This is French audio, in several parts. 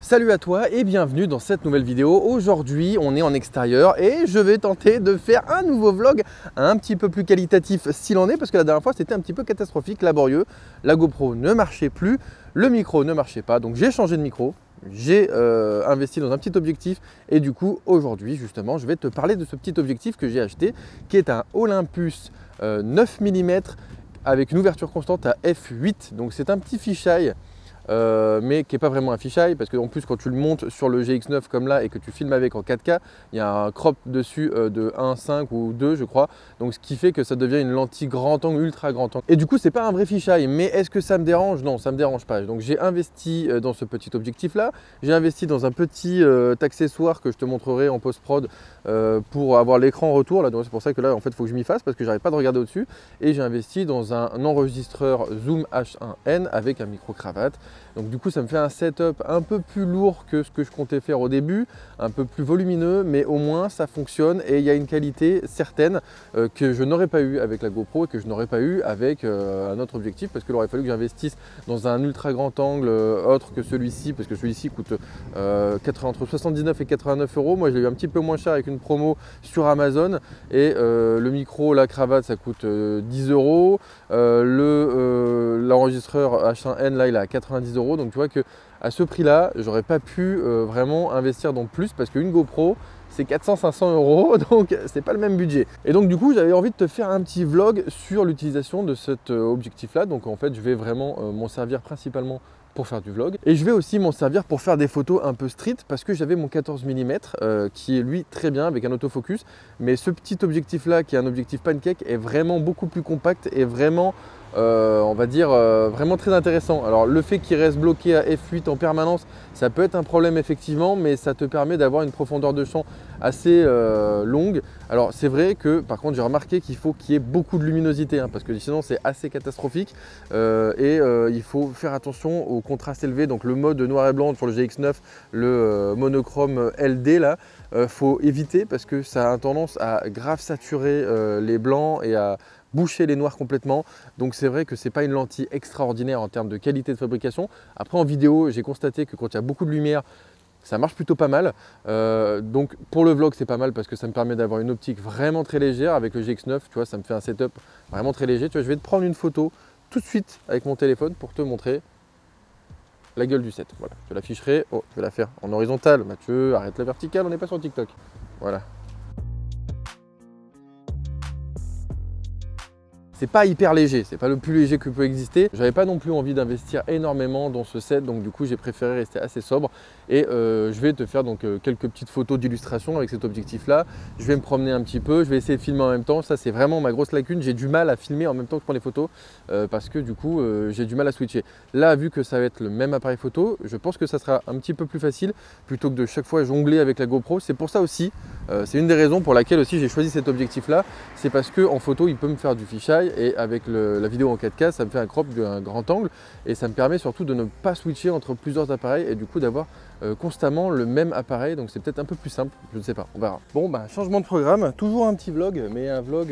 Salut à toi et bienvenue dans cette nouvelle vidéo. Aujourd'hui on est en extérieur et je vais tenter de faire un nouveau vlog un petit peu plus qualitatif s'il en est, parce que la dernière fois c'était un petit peu catastrophique, laborieux. La GoPro ne marchait plus, le micro ne marchait pas, donc j'ai changé de micro. J'ai investi dans un petit objectif et du coup aujourd'hui justement je vais te parler de ce petit objectif que j'ai acheté, qui est un Olympus 9 mm avec une ouverture constante à f8. Donc c'est un petit fisheye mais qui n'est pas vraiment un fisheye, parce qu'en plus quand tu le montes sur le GX9 comme là et que tu filmes avec en 4K, il y a un crop dessus de 1.5 ou 2 je crois, donc ce qui fait que ça devient une lentille grand angle, ultra grand angle. Et du coup c'est pas un vrai fisheye, mais est-ce que ça me dérange? Non, ça me dérange pas. Donc j'ai investi dans ce petit objectif là, j'ai investi dans un petit accessoire que je te montrerai en post-prod pour avoir l'écran en retour là, donc c'est pour ça que là en fait il faut que je m'y fasse parce que j'arrive pas de regarder au-dessus. Et j'ai investi dans un enregistreur Zoom H1N avec un micro cravate. Donc du coup ça me fait un setup un peu plus lourd que ce que je comptais faire au début, un peu plus volumineux, mais au moins ça fonctionne et il y a une qualité certaine que je n'aurais pas eu avec la GoPro et que je n'aurais pas eu avec un autre objectif, parce qu'il aurait fallu que j'investisse dans un ultra grand angle autre que celui-ci, parce que celui-ci coûte entre 79 et 89 €. Moi je l'ai eu un petit peu moins cher avec une promo sur Amazon, et le micro, la cravate ça coûte 10 €, l'enregistreur H1N là il est à 90 €. Donc tu vois que à ce prix là j'aurais pas pu vraiment investir dans plus, parce qu'une GoPro c'est 400-500 €, donc c'est pas le même budget. Et donc du coup j'avais envie de te faire un petit vlog sur l'utilisation de cet objectif là. Donc en fait je vais vraiment m'en servir principalement pour faire du vlog, et je vais aussi m'en servir pour faire des photos un peu street, parce que j'avais mon 14 mm qui est lui très bien avec un autofocus, mais ce petit objectif là qui est un objectif pancake est vraiment beaucoup plus compact et vraiment on va dire vraiment très intéressant. Alors le fait qu'il reste bloqué à f8 en permanence, ça peut être un problème effectivement, mais ça te permet d'avoir une profondeur de champ assez longue. Alors c'est vrai que par contre j'ai remarqué qu'il faut qu'il y ait beaucoup de luminosité, parce que sinon c'est assez catastrophique, il faut faire attention au contraste élevé. Donc le mode noir et blanc sur le GX9, le monochrome LD là, faut éviter, parce que ça a tendance à grave saturer les blancs et à boucher les noirs complètement. Donc c'est vrai que c'est pas une lentille extraordinaire en termes de qualité de fabrication. Après en vidéo j'ai constaté que quand il y a beaucoup de lumière ça marche plutôt pas mal. Donc pour le vlog c'est pas mal, parce que ça me permet d'avoir une optique vraiment très légère. Avec le GX9 tu vois, ça me fait un setup vraiment très léger. Tu vois, je vais te prendre une photo tout de suite avec mon téléphone pour te montrer la gueule du set. Voilà, je te l'afficherai. Oh, je vais la faire en horizontal. Mathieu, arrête la verticale, on n'est pas sur TikTok. Voilà. C'est pas hyper léger, c'est pas le plus léger que peut exister. J'avais pas non plus envie d'investir énormément dans ce set, donc du coup j'ai préféré rester assez sobre. Et je vais te faire donc quelques petites photos d'illustration avec cet objectif là. Je vais me promener un petit peu, je vais essayer de filmer en même temps. Ça c'est vraiment ma grosse lacune, j'ai du mal à filmer en même temps que je prends les photos, parce que du coup j'ai du mal à switcher. Là vu que ça va être le même appareil photo, je pense que ça sera un petit peu plus facile plutôt que de chaque fois jongler avec la GoPro. C'est pour ça aussi, c'est une des raisons pour laquelle aussi j'ai choisi cet objectif là. C'est parce que en photo il peut me faire du fisheye, et avec la vidéo en 4K ça me fait un crop d'un grand angle, et ça me permet surtout de ne pas switcher entre plusieurs appareils et du coup d'avoir constamment le même appareil. Donc c'est peut-être un peu plus simple, je ne sais pas, on verra. Bon bah changement de programme, toujours un petit vlog, mais un vlog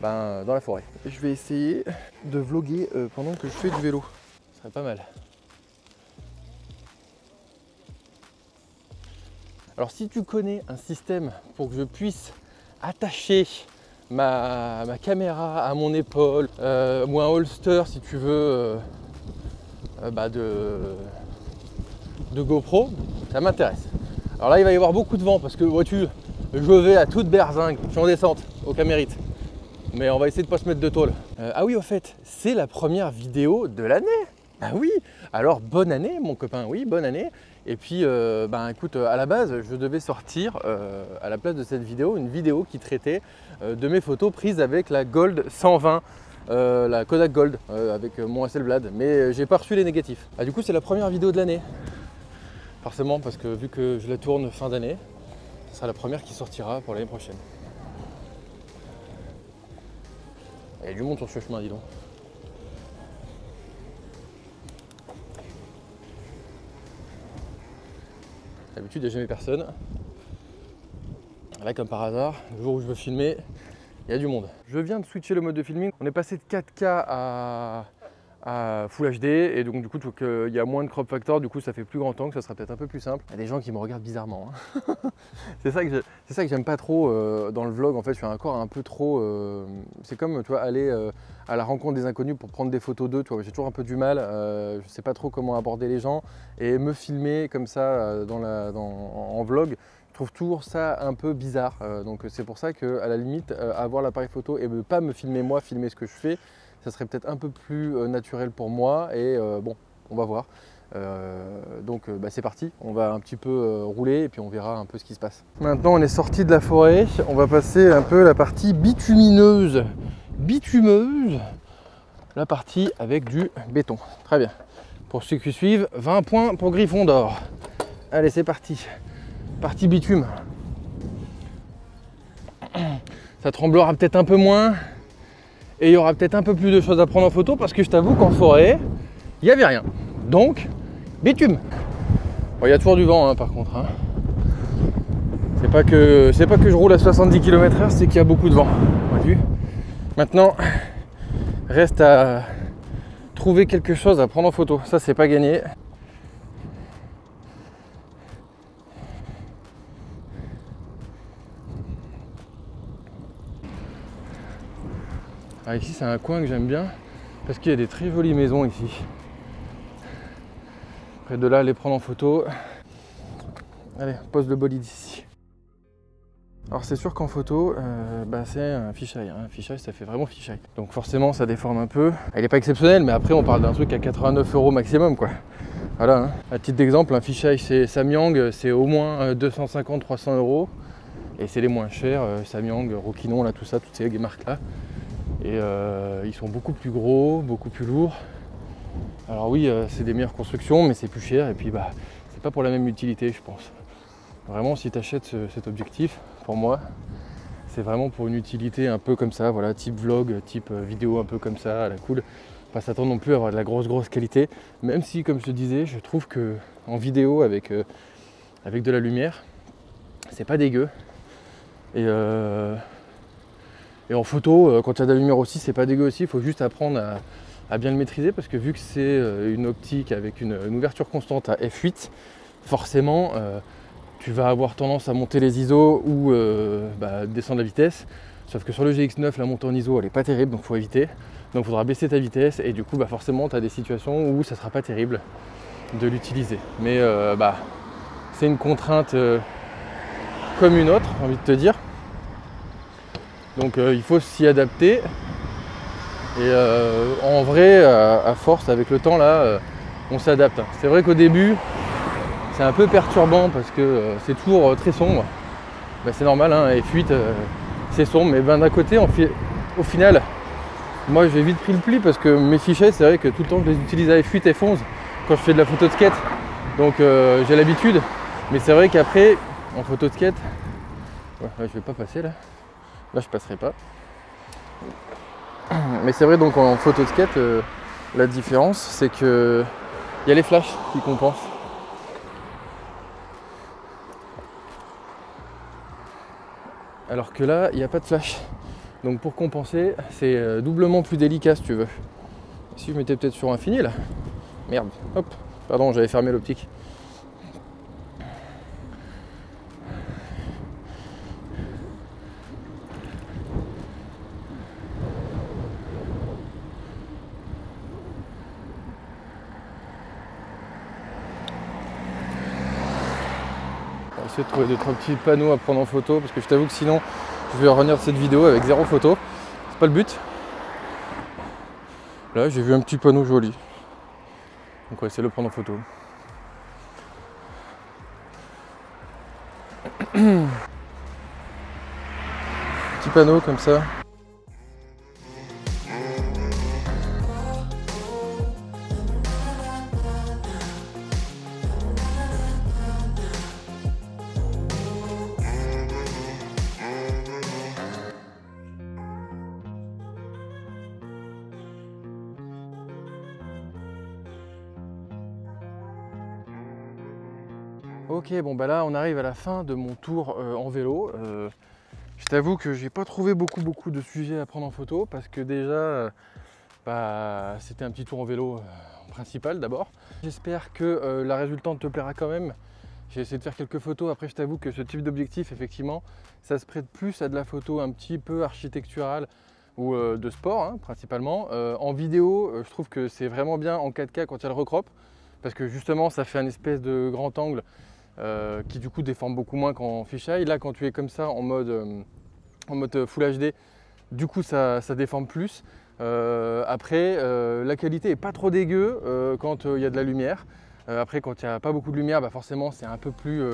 dans la forêt. Je vais essayer de vlogger pendant que je fais du vélo, ce serait pas mal. Alors si tu connais un système pour que je puisse attacher ma caméra à mon épaule, ou un holster si tu veux de GoPro, ça m'intéresse. Alors là il va y avoir beaucoup de vent, parce que vois-tu, je vais à toute berzingue, je suis en descente au Camérite, mais on va essayer de pas se mettre de tôle. Ah oui, au fait, c'est la première vidéo de l'année. Ah oui, alors bonne année mon copain, oui bonne année. Et puis écoute, à la base je devais sortir à la place de cette vidéo une vidéo qui traitait de mes photos prises avec la Gold 120, la Kodak Gold avec mon Hasselblad, mais j'ai pas reçu les négatifs. Ah, du coup c'est la première vidéo de l'année, forcément, parce que vu que je la tourne fin d'année, ce sera la première qui sortira pour l'année prochaine. Il y a du monde sur ce chemin, dis donc. D'habitude il n'y a jamais personne. Là comme par hasard, le jour où je veux filmer, il y a du monde. Je viens de switcher le mode de filming. On est passé de 4K à à Full HD et donc du coup il y a moins de crop factor, du coup ça fait plus grand angle, ça sera peut-être un peu plus simple. Il y a des gens qui me regardent bizarrement, hein. C'est ça que j'aime pas trop dans le vlog. En fait je suis encore un peu trop, c'est comme tu vois aller à la rencontre des inconnus pour prendre des photos d'eux, j'ai toujours un peu du mal, je sais pas trop comment aborder les gens et me filmer comme ça en vlog. Je trouve toujours ça un peu bizarre, donc c'est pour ça qu'à la limite avoir l'appareil photo et ne pas me filmer moi, filmer ce que je fais, ça serait peut-être un peu plus naturel pour moi et bon, on va voir. Donc c'est parti, on va un petit peu rouler et puis on verra un peu ce qui se passe. Maintenant on est sorti de la forêt, on va passer un peu la partie bitumineuse, la partie avec du béton. Très bien. Pour ceux qui suivent, 20 points pour Gryffondor. Allez, c'est parti. Partie bitume. Ça tremblera peut-être un peu moins et il y aura peut-être un peu plus de choses à prendre en photo parce que je t'avoue qu'en forêt, il n'y avait rien. Donc, bitume. Bon, il y a toujours du vent hein, par contre. Hein. C'est pas que je roule à 70 km/h, c'est qu'il y a beaucoup de vent. Maintenant, reste à trouver quelque chose à prendre en photo. Ça, c'est pas gagné. Ah, ici c'est un coin que j'aime bien parce qu'il y a des très jolies maisons ici. Près de là, les prendre en photo. Allez, pose le bolide ici. Alors c'est sûr qu'en photo, c'est un fisheye. Un fisheye, ça fait vraiment fisheye. Donc forcément, ça déforme un peu. Il n'est pas exceptionnel, mais après on parle d'un truc à 89 € maximum, quoi. Voilà. Hein. À titre d'exemple, un fisheye c'est Samyang, c'est au moins 250-300 €. Et c'est les moins chers, Samyang, Rokinon, là, tout ça, toutes ces marques là. Et ils sont beaucoup plus gros, beaucoup plus lourds. Alors oui, c'est des meilleures constructions, mais c'est plus cher. Et puis c'est pas pour la même utilité, je pense. Vraiment, si tu achètes cet objectif, pour moi, c'est vraiment pour une utilité un peu comme ça, voilà, type vlog, type vidéo un peu comme ça, à la cool. Pas s'attendre non plus à avoir de la grosse qualité. Même si, comme je te disais, je trouve que en vidéo avec de la lumière, c'est pas dégueu. Et en photo, quand il y a de la lumière aussi, c'est pas dégueu aussi. Il faut juste apprendre à bien le maîtriser parce que vu que c'est une optique avec une ouverture constante à f8, forcément, tu vas avoir tendance à monter les ISO ou descendre la vitesse. Sauf que sur le GX9, la montée en ISO, elle est pas terrible, donc il faut éviter. Donc il faudra baisser ta vitesse et du coup, forcément, tu as des situations où ça sera pas terrible de l'utiliser. Mais c'est une contrainte comme une autre, j'ai envie de te dire. Donc il faut s'y adapter et en vrai à force avec le temps là on s'adapte. C'est vrai qu'au début c'est un peu perturbant parce que c'est toujours très sombre. C'est normal hein, F8 c'est sombre mais d'un côté au final moi j'ai vite pris le pli parce que mes fichiers c'est vrai que tout le temps je les utilise à F8 F11 quand je fais de la photo de skate donc j'ai l'habitude mais c'est vrai qu'après en photo de skate je vais pas passer là. Là je passerai pas. Mais c'est vrai donc en photo de skate, la différence c'est que il y a les flashs qui compensent. Alors que là, il n'y a pas de flash. Donc pour compenser, c'est doublement plus délicat si tu veux. Si je mettais peut-être sur infini là. Merde, hop, pardon, j'avais fermé l'optique. De trouver 2-3 petits panneaux à prendre en photo parce que je t'avoue que sinon je vais revenir de cette vidéo avec 0 photo. C'est pas le but. Là j'ai vu un petit panneau joli. Donc on va essayer de le prendre en photo. Petit panneau comme ça. Ok, bon là on arrive à la fin de mon tour en vélo. Je t'avoue que j'ai pas trouvé beaucoup de sujets à prendre en photo parce que déjà bah, c'était un petit tour en vélo principal d'abord. J'espère que la résultante te plaira quand même. J'ai essayé de faire quelques photos. Après, je t'avoue que ce type d'objectif, effectivement, ça se prête plus à de la photo un petit peu architecturale ou de sport, hein, principalement. En vidéo, je trouve que c'est vraiment bien en 4K quand il y a le recrop, parce que justement, ça fait un espèce de grand angle qui du coup déforme beaucoup moins qu'en fisheye. Là, quand tu es comme ça en mode Full HD, du coup, ça déforme plus. Après, la qualité est pas trop dégueu quand il y a de la lumière. Après, quand il n'y a pas beaucoup de lumière, bah forcément, c'est un peu plus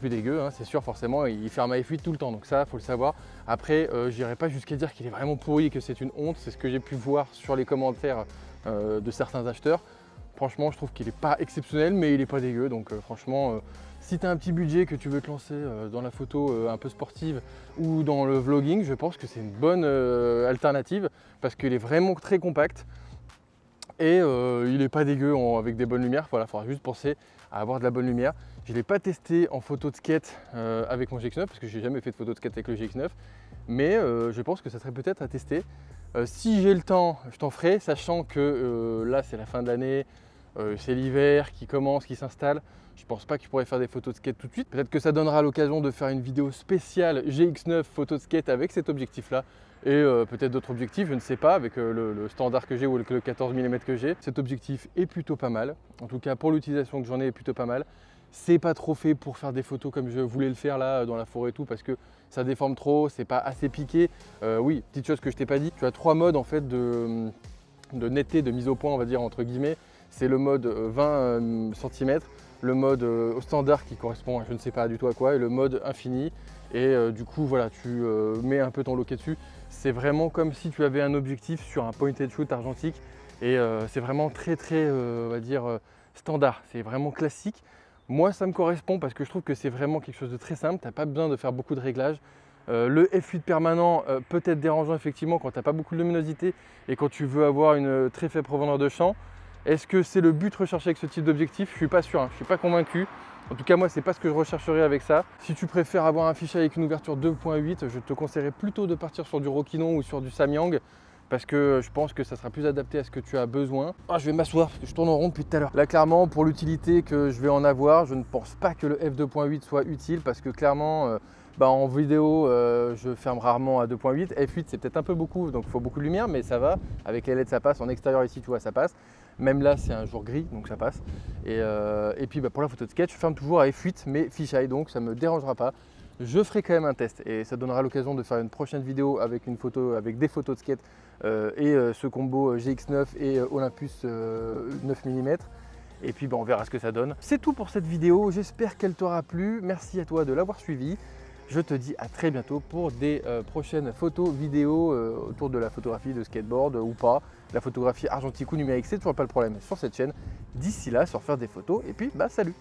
dégueu, hein, c'est sûr, forcément. Il ferme à F8 tout le temps, donc ça, il faut le savoir. Après, je n'irai pas jusqu'à dire qu'il est vraiment pourri et que c'est une honte. C'est ce que j'ai pu voir sur les commentaires de certains acheteurs. Franchement, je trouve qu'il n'est pas exceptionnel, mais il n'est pas dégueu. Donc franchement, si tu as un petit budget, que tu veux te lancer dans la photo un peu sportive ou dans le vlogging, je pense que c'est une bonne alternative parce qu'il est vraiment très compact. Et il n'est pas dégueu avec des bonnes lumières. Voilà, il faudra juste penser à avoir de la bonne lumière. Je ne l'ai pas testé en photo de skate avec mon GX9 parce que je n'ai jamais fait de photo de skate avec le GX9. Mais je pense que ça serait peut-être à tester. Si j'ai le temps, je t'en ferai, sachant que là c'est la fin de l'année, c'est l'hiver qui commence, qui s'installe. Je ne pense pas que je pourrais faire des photos de skate tout de suite. Peut-être que ça donnera l'occasion de faire une vidéo spéciale GX9 photo de skate avec cet objectif-là. Et peut-être d'autres objectifs, je ne sais pas, avec le standard que j'ai ou avec le 14 mm que j'ai. Cet objectif est plutôt pas mal. En tout cas, pour l'utilisation que j'en ai, est plutôt pas mal. C'est pas trop fait pour faire des photos comme je voulais le faire là dans la forêt et tout, parce que ça déforme trop, c'est pas assez piqué. Oui, petite chose que je t'ai pas dit, tu as 3 modes en fait de netteté, de mise au point, on va dire entre guillemets. C'est le mode 20 cm, le mode au standard qui correspond à je ne sais pas du tout à quoi, et le mode infini. Et du coup, voilà, tu mets un peu ton loquet dessus. C'est vraiment comme si tu avais un objectif sur un point and shoot argentique. Et c'est vraiment très, on va dire, standard. C'est vraiment classique. Moi, ça me correspond parce que je trouve que c'est vraiment quelque chose de très simple. Tu n'as pas besoin de faire beaucoup de réglages. Le F8 permanent peut être dérangeant effectivement quand tu n'as pas beaucoup de luminosité et quand tu veux avoir une très faible profondeur de champ. Est-ce que c'est le but recherché avec ce type d'objectif? Je ne suis pas sûr, hein. Je ne suis pas convaincu. En tout cas, moi, c'est pas ce que je rechercherais avec ça. Si tu préfères avoir un fichier avec une ouverture 2.8, je te conseillerais plutôt de partir sur du Rokinon ou sur du Samyang parce que je pense que ça sera plus adapté à ce que tu as besoin. Ah, je vais m'asseoir parce que je tourne en rond depuis tout à l'heure. Là, clairement, pour l'utilité que je vais en avoir, je ne pense pas que le f2.8 soit utile parce que clairement, en vidéo, je ferme rarement à 2.8. F8, c'est peut-être un peu beaucoup, donc il faut beaucoup de lumière, mais ça va. Avec les LED, ça passe. En extérieur, ici, tu vois, ça passe. Même là, c'est un jour gris, donc ça passe. Et puis pour la photo de skate, je ferme toujours à F8, mais fisheye, donc ça ne me dérangera pas. Je ferai quand même un test et ça donnera l'occasion de faire une prochaine vidéo avec des photos de skate et ce combo GX9 et Olympus 9 mm. Et puis on verra ce que ça donne. C'est tout pour cette vidéo, j'espère qu'elle t'aura plu. Merci à toi de l'avoir suivi. Je te dis à très bientôt pour des prochaines photos, vidéos autour de la photographie de skateboard ou pas. La photographie argentique ou numérique, c'est toujours pas le problème sur cette chaîne. D'ici là, sur faire des photos et puis salut!